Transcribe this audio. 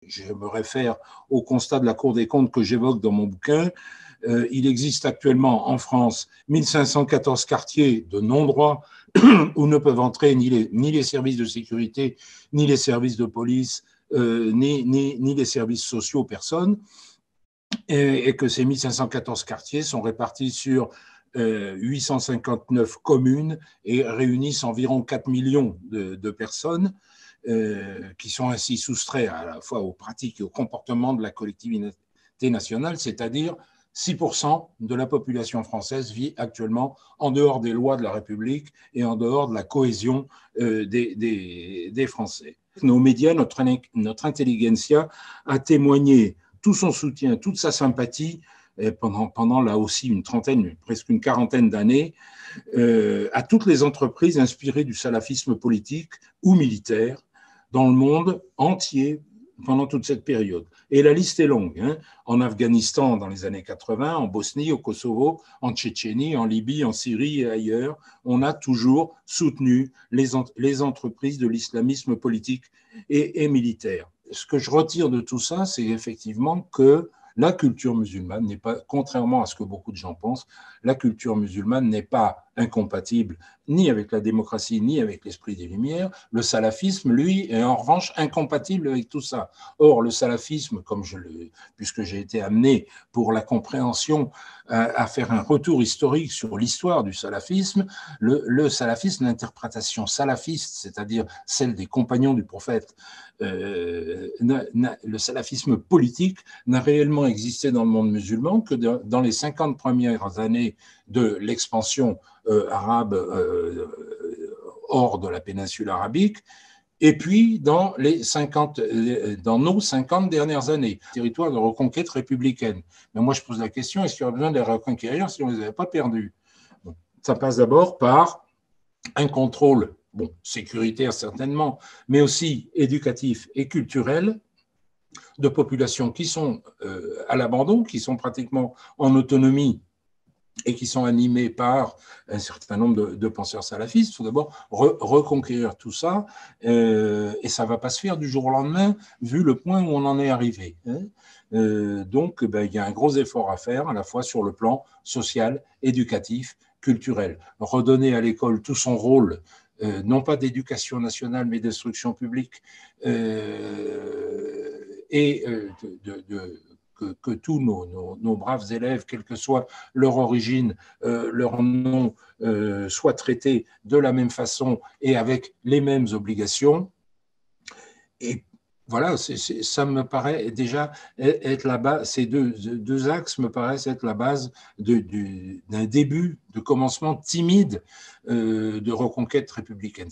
Je me réfère au constat de la Cour des comptes que j'évoque dans mon bouquin. Il existe actuellement en France 1514 quartiers de non-droit où ne peuvent entrer ni les services de sécurité, ni les services de police, ni les services sociaux, personne, et que ces 1514 quartiers sont répartis sur 859 communes et réunissent environ 4 millions de personnes qui sont ainsi soustraits à la fois aux pratiques et aux comportements de la collectivité nationale, c'est-à-dire 6% de la population française vit actuellement en dehors des lois de la République et en dehors de la cohésion des Français. Nos médias, notre intelligentsia a témoigné tout son soutien, toute sa sympathie pendant là aussi une trentaine, presque une quarantaine d'années, à toutes les entreprises inspirées du salafisme politique ou militaire dans le monde entier pendant toute cette période. Et la liste est longue, hein, en Afghanistan dans les années 80, en Bosnie, au Kosovo, en Tchétchénie, en Libye, en Syrie et ailleurs, on a toujours soutenu les entreprises de l'islamisme politique et militaire. Ce que je retire de tout ça, c'est effectivement que la culture musulmane n'est pas, contrairement à ce que beaucoup de gens pensent, la culture musulmane n'est pas incompatible ni avec la démocratie, ni avec l'esprit des Lumières. Le salafisme, lui, est en revanche incompatible avec tout ça. Or, le salafisme, puisque j'ai été amené pour la compréhension à faire un retour historique sur l'histoire du salafisme, le salafisme, l'interprétation salafiste, c'est-à-dire celle des compagnons du prophète, le salafisme politique n'a réellement existé dans le monde musulman que dans les 50 premières années de l'expansion arabe hors de la péninsule arabique, et puis dans nos 50 dernières années, territoire de reconquête républicaine. Mais moi, je pose la question, est-ce qu'il y aurait besoin de les reconquérir si on ne les avait pas perdus? Bon, ça passe d'abord par un contrôle, bon, sécuritaire certainement, mais aussi éducatif et culturel, de populations qui sont à l'abandon, qui sont pratiquement en autonomie et qui sont animés par un certain nombre de penseurs salafistes. Il faut d'abord reconquérir tout ça, et ça ne va pas se faire du jour au lendemain, vu le point où on en est arrivé. Donc, il y a un gros effort à faire, à la fois sur le plan social, éducatif, culturel. Redonner à l'école tout son rôle, non pas d'éducation nationale, mais d'instruction publique, et que tous nos braves élèves, quelle que soit leur origine, leur nom, soient traités de la même façon et avec les mêmes obligations. Et voilà, ça me paraît déjà être la base, ces deux axes me paraissent être la base d'un début, de commencement timide de reconquête républicaine.